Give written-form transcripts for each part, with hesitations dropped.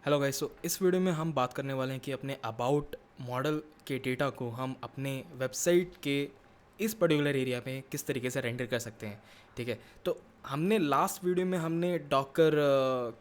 Hello guys. सो इस video में हम बात करने वाले हैं कि अपने अबाउट मॉडल के डेटा को हम अपने वेबसाइट के इस पर्टिकुलर एरिया में किस तरीके से रेंडर कर सकते हैं। ठीक है, तो हमने लास्ट वीडियो में हमने डॉकर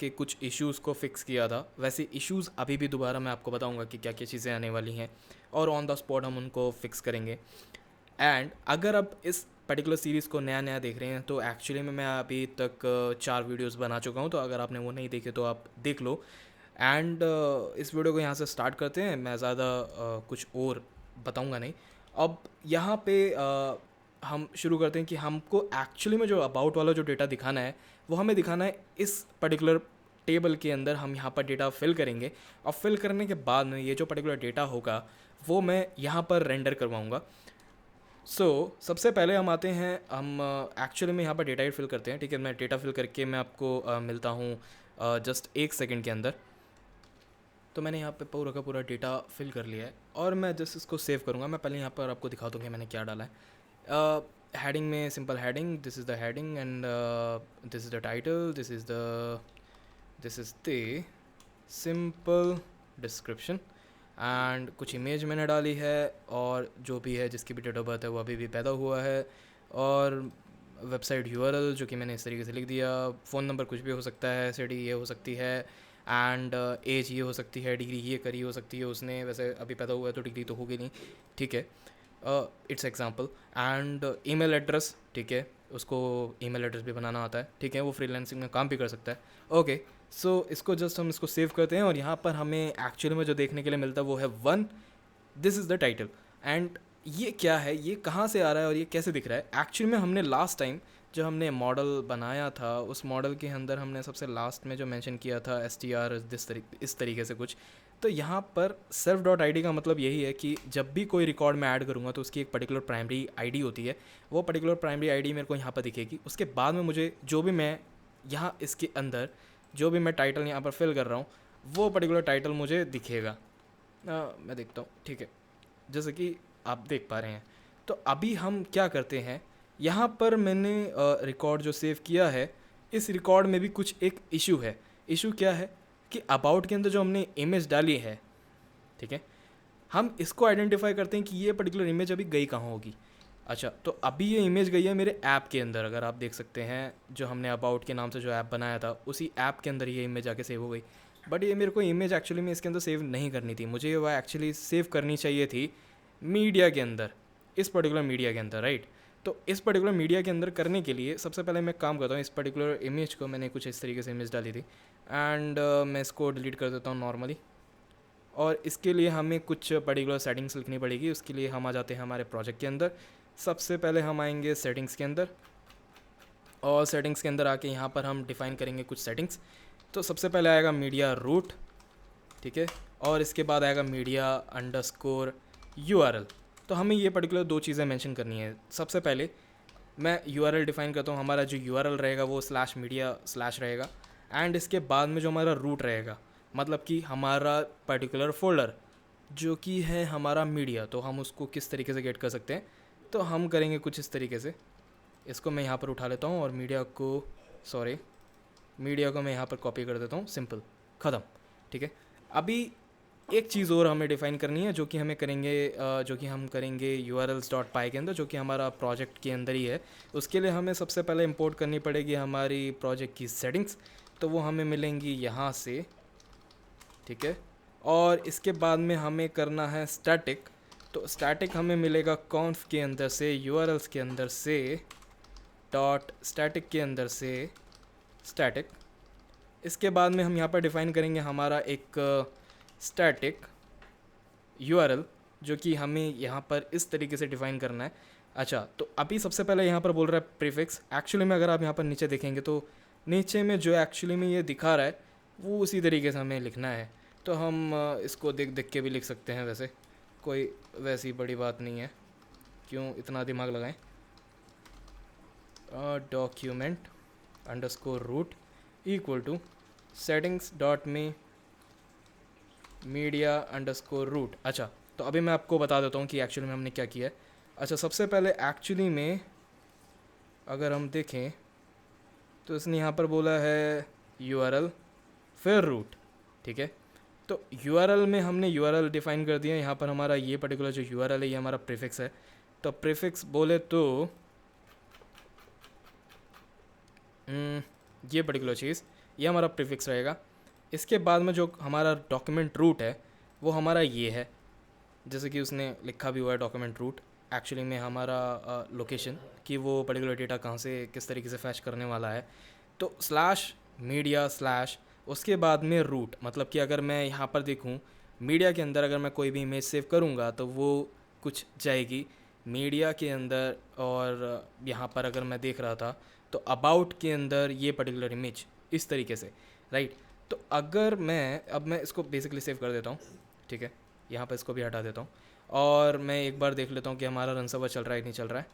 के कुछ इश्यूज़ को फिक्स किया था। वैसे इश्यूज़ अभी भी दोबारा मैं आपको बताऊंगा कि क्या क्या चीज़ें आने वाली हैं और ऑन द स्पॉट हम उनको फिक्स करेंगे। एंड अगर आप इस पर्टिकुलर सीरीज़ को नया नया देख रहे हैं तो एक्चुअली में मैं अभी तक 4 वीडियोस बना चुका हूँ, तो अगर आपने वो नहीं देखे तो आप देख लो। एंड इस वीडियो को यहाँ से स्टार्ट करते हैं। मैं ज़्यादा कुछ और बताऊँगा नहीं। अब यहाँ पे हम शुरू करते हैं कि हमको एक्चुअली में जो अबाउट वाला जो डेटा दिखाना है वो हमें दिखाना है इस पर्टिकुलर टेबल के अंदर। हम यहाँ पर डेटा फिल करेंगे और फिल करने के बाद में ये जो पर्टिकुलर डेटा होगा वो मैं यहाँ पर रेंडर करवाऊँगा। सबसे पहले हम आते हैं, हम एक्चुअली में यहाँ पर डेटा फिल करते हैं। ठीक है, मैं डेटा फिल करके मैं आपको मिलता हूँ जस्ट 1 सेकंड के अंदर। तो मैंने यहाँ पे पूरा का पूरा डेटा फिल कर लिया है और मैं जस्ट इसको सेव करूँगा। मैं पहले यहाँ पर आपको दिखा दूँ कि मैंने क्या डाला है। हेडिंग में simple heading, this is the heading and this is the title, this is the simple description and कुछ इमेज मैंने डाली है और जो भी है जिसकी भी डेट ऑफ बर्थ है वो अभी भी पैदा हुआ है, और वेबसाइट यूआरएल जो कि मैंने इस तरीके से लिख दिया। फ़ोन नंबर कुछ भी हो सकता है, सिटी ये हो सकती है एंड एज ये हो सकती है, डिग्री ये करी हो सकती है उसने। वैसे अभी पैदा हुआ है तो डिग्री तो होगी नहीं, ठीक है, it's example. And email address, ठीक है, उसको ईमेल एड्रेस भी बनाना आता है, ठीक है, वो फ्रीलांसिंग में काम भी कर सकता है। ओके, सो इसको जस्ट हम इसको सेव करते हैं और यहाँ पर हमें एक्चुअली में जो देखने के लिए मिलता है वो है 1, this is the title. And ये क्या है, ये कहाँ से आ रहा है और ये कैसे दिख रहा है। एक्चुअली में हमने लास्ट टाइम जो हमने मॉडल बनाया था उस मॉडल के अंदर हमने सबसे लास्ट में जो मेंशन किया था str इस तरीके से कुछ। तो यहाँ पर सेल्फ डॉट आई डी का मतलब यही है कि जब भी कोई रिकॉर्ड में ऐड करूँगा तो उसकी एक पर्टिकुलर प्राइमरी आईडी होती है। वो पर्टिकुलर प्राइमरी आईडी मेरे को यहाँ पर दिखेगी। उसके बाद में मुझे जो भी मैं यहाँ इसके अंदर जो भी मैं टाइटल यहाँ पर फिल कर रहा हूँ वो पर्टिकुलर टाइटल मुझे दिखेगा। मैं देखता हूँ, ठीक है, जैसे कि आप देख पा रहे हैं। तो अभी हम क्या करते हैं, यहाँ पर मैंने रिकॉर्ड जो सेव किया है इस रिकॉर्ड में भी कुछ एक इशू है। इशू क्या है कि अबाउट के अंदर जो हमने इमेज डाली है, ठीक है, हम इसको आइडेंटिफाई करते हैं कि ये पर्टिकुलर इमेज अभी गई कहाँ होगी। अच्छा, तो अभी ये इमेज गई है मेरे ऐप के अंदर। अगर आप देख सकते हैं जो हमने अबाउट के नाम से जो ऐप बनाया था उसी ऐप के अंदर ये इमेज आके सेव हो गई। बट ये मेरे को इमेज एक्चुअली में इसके अंदर सेव नहीं करनी थी, मुझे वह एक्चुअली सेव करनी चाहिए थी मीडिया के अंदर, इस पर्टिकुलर मीडिया के अंदर, राइट। तो इस पर्टिकुलर मीडिया के अंदर करने के लिए सबसे पहले मैं काम करता हूँ, इस पर्टिकुलर इमेज को मैंने कुछ इस तरीके से इमेज डाली थी एंड मैं इसको डिलीट कर देता हूँ नॉर्मली। और इसके लिए हमें कुछ पर्टिकुलर सेटिंग्स लिखनी पड़ेगी। उसके लिए हम आ जाते हैं हमारे प्रोजेक्ट के अंदर। सबसे पहले हम आएंगे सेटिंग्स के अंदर और सेटिंग्स के अंदर आके यहाँ पर हम डिफ़ाइन करेंगे कुछ सेटिंग्स। तो सबसे पहले आएगा मीडिया रूट, ठीक है, और इसके बाद आएगा मीडिया अंडरस्कोर यूआरएल। तो हमें ये पर्टिकुलर दो चीज़ें मेंशन करनी है। सबसे पहले मैं यूआरएल डिफ़ाइन करता हूँ, हमारा जो यूआरएल रहेगा वो स्लैश मीडिया स्लैश रहेगा एंड इसके बाद में जो हमारा रूट रहेगा मतलब कि हमारा पर्टिकुलर फोल्डर जो कि है हमारा मीडिया, तो हम उसको किस तरीके से गेट कर सकते हैं। तो हम करेंगे कुछ इस तरीके से, इसको मैं यहाँ पर उठा लेता हूँ और मीडिया को मैं यहाँ पर कॉपी कर देता हूँ, सिंपल, ख़त्म, ठीक है। अभी एक चीज़ और हमें डिफ़ाइन करनी है जो कि हम करेंगे urls.py के अंदर, जो कि हमारा प्रोजेक्ट के अंदर ही है। उसके लिए हमें सबसे पहले इंपोर्ट करनी पड़ेगी हमारी प्रोजेक्ट की सेटिंग्स, तो वो हमें मिलेंगी यहाँ से, ठीक है। और इसके बाद में हमें करना है स्टैटिक। तो स्टैटिक हमें मिलेगा कॉन्फ के अंदर से, यूआरएल्स के अंदर से, डॉट स्टैटिक के अंदर से स्टैटिक। इसके बाद में हम यहाँ पर डिफ़ाइन करेंगे हमारा एक स्टैटिक यूआरएल जो कि हमें यहाँ पर इस तरीके से डिफ़ाइन करना है। अच्छा, तो अभी सबसे पहले यहाँ पर बोल रहा है प्रीफिक्स। एक्चुअली में अगर आप यहाँ पर नीचे देखेंगे तो नीचे में जो एक्चुअली में ये दिखा रहा है वो उसी तरीके से हमें लिखना है। तो हम इसको देख देख के भी लिख सकते हैं, वैसे कोई वैसी बड़ी बात नहीं है, क्यों इतना दिमाग लगाएं। Document underscore root equal to settings dot में मीडिया अंडरस्कोर रूट। अच्छा, तो अभी मैं आपको बता देता हूँ कि एक्चुअली में हमने क्या किया है। अच्छा, सबसे पहले एक्चुअली में अगर हम देखें तो इसने यहाँ पर बोला है यूआरएल फिर रूट, ठीक है। तो URL में हमने URL डिफ़ाइन कर दिया। यहाँ पर हमारा ये पर्टिकुलर जो URL है ये हमारा प्रीफिक्स है। तो प्रीफिक्स बोले तो ये पर्टिकुलर चीज़ ये हमारा प्रीफिक्स रहेगा। इसके बाद में जो हमारा डॉक्यूमेंट रूट है वो हमारा ये है, जैसे कि उसने लिखा भी हुआ है डॉक्यूमेंट रूट। एक्चुअली में हमारा लोकेशन कि वो पर्टिकुलर डेटा कहाँ से किस तरीके से फैच करने वाला है। तो स्लैश मीडिया स्लैश उसके बाद में रूट, मतलब कि अगर मैं यहाँ पर देखूँ मीडिया के अंदर अगर मैं कोई भी इमेज सेव करूँगा तो वो कुछ जाएगी मीडिया के अंदर। और यहाँ पर अगर मैं देख रहा था तो अबाउट के अंदर ये पर्टिकुलर इमेज इस तरीके से, राइट। तो अगर मैं इसको बेसिकली सेव कर देता हूँ, ठीक है, यहाँ पर इसको भी हटा देता हूँ और मैं एक बार देख लेता हूँ कि हमारा रन सर्वर चल रहा है कि नहीं चल रहा है।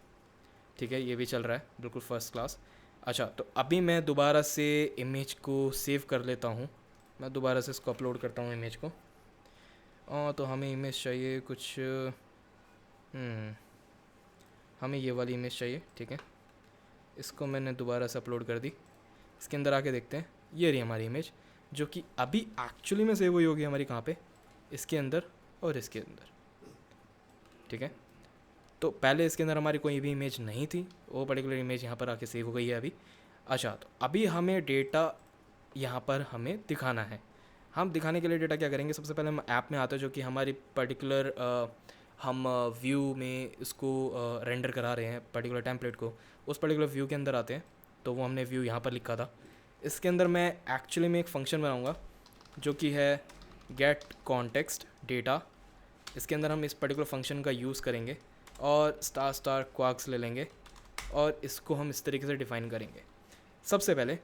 ठीक है, ये भी चल रहा है बिल्कुल फर्स्ट क्लास। अच्छा, तो अभी मैं दोबारा से इमेज को सेव कर लेता हूँ। मैं दोबारा से इसको अपलोड करता हूँ इमेज को। तो हमें इमेज चाहिए कुछ, हमें ये वाली इमेज चाहिए, ठीक है। इसको मैंने दोबारा से अपलोड कर दी। इसके अंदर आके देखते हैं, ये रही हमारी इमेज जो कि अभी एक्चुअली में सेव हुई होगी हमारी कहाँ पे, इसके अंदर और इसके अंदर, ठीक है। तो पहले इसके अंदर हमारी कोई भी इमेज नहीं थी, वो पर्टिकुलर इमेज यहाँ पर आके सेव हो गई है अभी। अच्छा, तो अभी हमें डेटा यहाँ पर हमें दिखाना है। हम दिखाने के लिए डेटा क्या करेंगे, सबसे पहले हम ऐप में आते हैं जो कि हमारी पर्टिकुलर हम व्यू में इसको रेंडर करा रहे हैं पर्टिकुलर टेम्पलेट को, उस पर्टिकुलर व्यू के अंदर आते हैं। तो वो हमने व्यू यहाँ पर लिखा था। इसके अंदर मैं एक्चुअली में एक फ़ंक्शन बनाऊँगा जो कि है गेट कॉन्टेक्स्ट डेटा। इसके अंदर हम इस पर्टिकुलर फंक्शन का यूज़ करेंगे और स्टार स्टार क्वार्क्स ले लेंगे और इसको हम इस तरीके से डिफ़ाइन करेंगे। सबसे पहले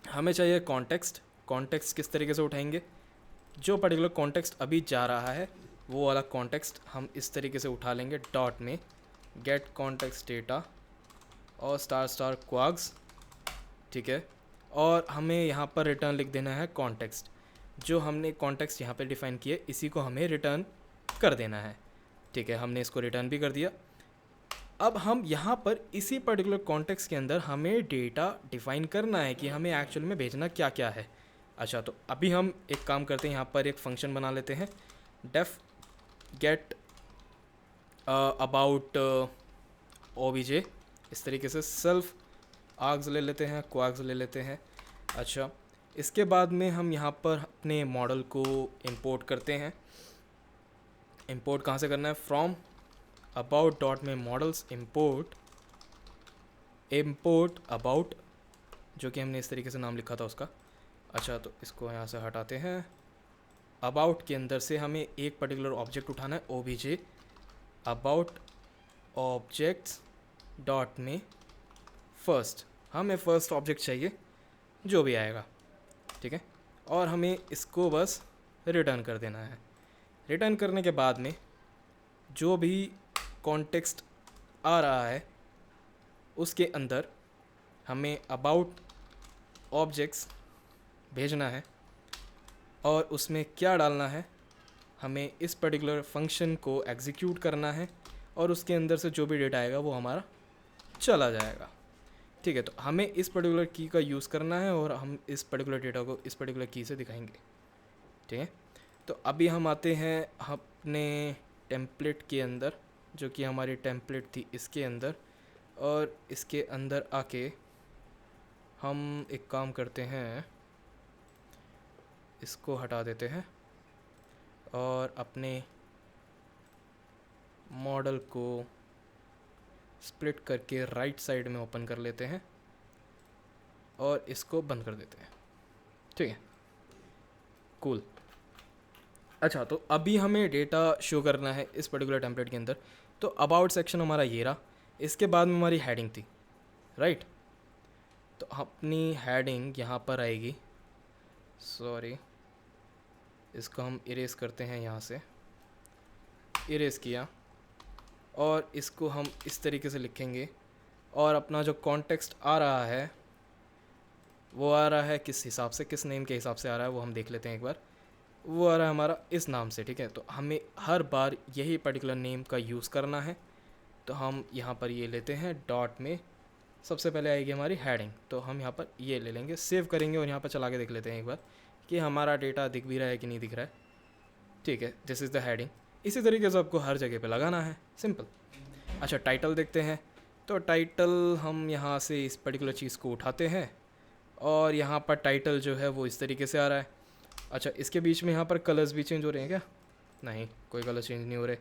हमें चाहिए कॉन्टेक्स्ट। कॉन्टेक्स्ट किस तरीके से उठाएंगे, जो पर्टिकुलर कॉन्टेक्स्ट अभी जा रहा है वो वाला कॉन्टेक्स्ट हम इस तरीके से उठा लेंगे डॉट में गेट कॉन्टेक्स्ट डेटा और स्टार स्टार क्वार्क्स, ठीक है। और हमें यहाँ पर रिटर्न लिख देना है कॉन्टेक्स्ट। जो हमने कॉन्टेक्स्ट यहाँ पे डिफ़ाइन किए इसी को हमें रिटर्न कर देना है, ठीक है। हमने इसको रिटर्न भी कर दिया। अब हम यहाँ पर इसी पर्टिकुलर कॉन्टेक्स्ट के अंदर हमें डेटा डिफ़ाइन करना है कि हमें एक्चुअल में भेजना क्या क्या है। अच्छा, तो अभी हम एक काम करते हैं, यहाँ पर एक फ़ंक्शन बना लेते हैं डेफ गेट अबाउट ओबीजे। इस तरीके से सेल्फ आर्ग्स ले लेते हैं, क्वार्क्स ले लेते हैं। अच्छा, इसके बाद में हम यहाँ पर अपने मॉडल को इंपोर्ट करते हैं। इंपोर्ट कहाँ से करना है, फ्रॉम अबाउट डॉट में मॉडल्स इंपोर्ट अबाउट, जो कि हमने इस तरीके से नाम लिखा था उसका। अच्छा, तो इसको यहाँ से हटाते हैं। अबाउट के अंदर से हमें एक पर्टिकुलर ऑब्जेक्ट उठाना है, ओबीजे अबाउट ऑब्जेक्ट्स डॉट में फर्स्ट। हमें फर्स्ट ऑब्जेक्ट चाहिए जो भी आएगा, ठीक है। और हमें इसको बस रिटर्न कर देना है। रिटर्न करने के बाद में जो भी कॉन्टेक्स्ट आ रहा है उसके अंदर हमें अबाउट ऑब्जेक्ट्स भेजना है और उसमें क्या डालना है, हमें इस पर्टिकुलर फंक्शन को एग्जीक्यूट करना है और उसके अंदर से जो भी डेटा आएगा वो हमारा चला जाएगा, ठीक है। तो हमें इस पर्टिकुलर की का यूज़ करना है और हम इस पर्टिकुलर डेटा को इस पर्टिकुलर की से दिखाएंगे, ठीक है। तो अभी हम आते हैं अपने टेम्पलेट के अंदर, जो कि हमारी टेम्पलेट थी इसके अंदर, और इसके अंदर आके हम एक काम करते हैं, इसको हटा देते हैं और अपने मॉडल को स्प्लिट करके राइट साइड में ओपन कर लेते हैं और इसको बंद कर देते हैं, ठीक है, कूल। अच्छा, तो अभी हमें डेटा शो करना है इस पर्टिकुलर टेम्पलेट के अंदर। तो अबाउट सेक्शन हमारा ये रहा, इसके बाद में हमारी हेडिंग थी, राइट। तो अपनी हेडिंग यहाँ पर आएगी, सॉरी इसको हम इरेज करते हैं, यहाँ से इरेज किया और इसको हम इस तरीके से लिखेंगे। और अपना जो कॉन्टेक्स्ट आ रहा है वो आ रहा है किस हिसाब से, किस नेम के हिसाब से आ रहा है वो हम देख लेते हैं एक बार। वो आ रहा है हमारा इस नाम से, ठीक है। तो हमें हर बार यही पर्टिकुलर नेम का यूज़ करना है। तो हम यहाँ पर ये लेते हैं डॉट में, सबसे पहले आएगी हमारी हेडिंग, तो हम यहाँ पर ये ले लेंगे, सेव करेंगे और यहाँ पर चला के देख लेते हैं एक बार कि हमारा डेटा दिख भी रहा है कि नहीं दिख रहा है, ठीक है। This is the heading. इसी तरीके से आपको हर जगह पे लगाना है, सिंपल। अच्छा, टाइटल देखते हैं। तो टाइटल हम यहाँ से इस पर्टिकुलर चीज़ को उठाते हैं और यहाँ पर टाइटल जो है वो इस तरीके से आ रहा है। अच्छा, इसके बीच में यहाँ पर कलर्स भी चेंज हो रहे हैं क्या? नहीं, कोई कलर चेंज नहीं हो रहे,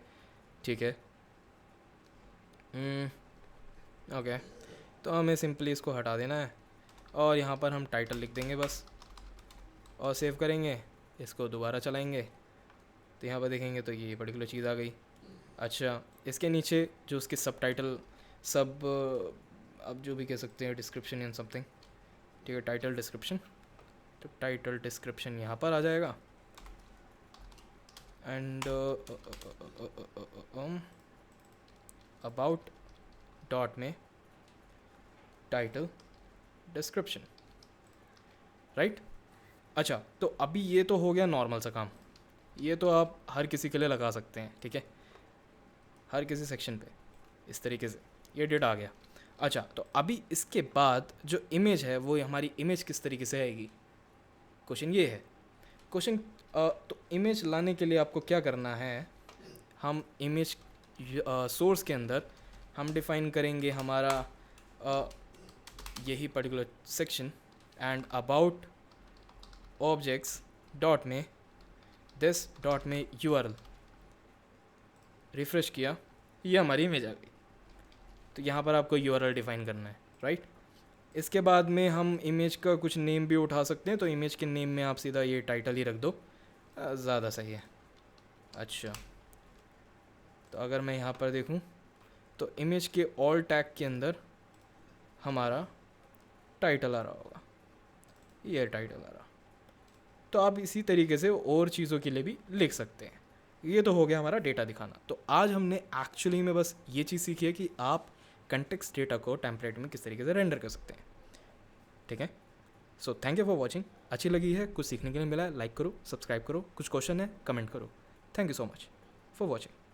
ठीक है। ओके, तो हमें सिंपली इसको हटा देना है और यहाँ पर हम टाइटल लिख देंगे बस, और सेव करेंगे। इसको दोबारा चलाएंगे तो यहाँ पर देखेंगे तो ये पर्टिकुलर चीज़ आ गई। अच्छा, इसके नीचे जो उसके सब टाइटल, सब आप जो भी कह सकते हैं, डिस्क्रिप्शन एंड समथिंग, ठीक है, टाइटल डिस्क्रिप्शन। तो टाइटल डिस्क्रिप्शन यहाँ पर आ जाएगा एंड अबाउट डॉट में टाइटल डिस्क्रिप्शन, राइट। अच्छा, तो अभी ये तो हो गया नॉर्मल सा काम, ये तो आप हर किसी के लिए लगा सकते हैं, ठीक है, हर किसी सेक्शन पे इस तरीके से ये डेटा आ गया। अच्छा, तो अभी इसके बाद जो इमेज है वो हमारी इमेज किस तरीके से आएगी, क्वेश्चन ये है। क्वेश्चन तो इमेज लाने के लिए आपको क्या करना है, हम इमेज सोर्स के अंदर हम डिफ़ाइन करेंगे हमारा यही particular section and about objects dot में दिस डॉट में यूआरएल, रिफ़्रेश किया, ये हमारी इमेज आ गई। तो यहाँ पर आपको यूआरएल डिफ़ाइन करना है, राइट। इसके बाद में हम इमेज का कुछ नेम भी उठा सकते हैं, तो इमेज के नेम में आप सीधा ये टाइटल ही रख दो, ज़्यादा सही है। अच्छा, तो अगर मैं यहाँ पर देखूँ तो इमेज के ऑल टैग के अंदर हमारा टाइटल आ रहा होगा, ये टाइटल आ रहा। तो आप इसी तरीके से और चीज़ों के लिए भी लिख सकते हैं। ये तो हो गया हमारा डेटा दिखाना। तो आज हमने एक्चुअली में बस ये चीज़ सीखी है कि आप कंटेक्स्ट डेटा को टेम्पलेट में किस तरीके से रेंडर कर सकते हैं, ठीक है। So thank you for watching. अच्छी लगी है, कुछ सीखने के लिए मिला है, लाइक करो, सब्सक्राइब करो, कुछ क्वेश्चन है कमेंट करो। Thank you so much for watching.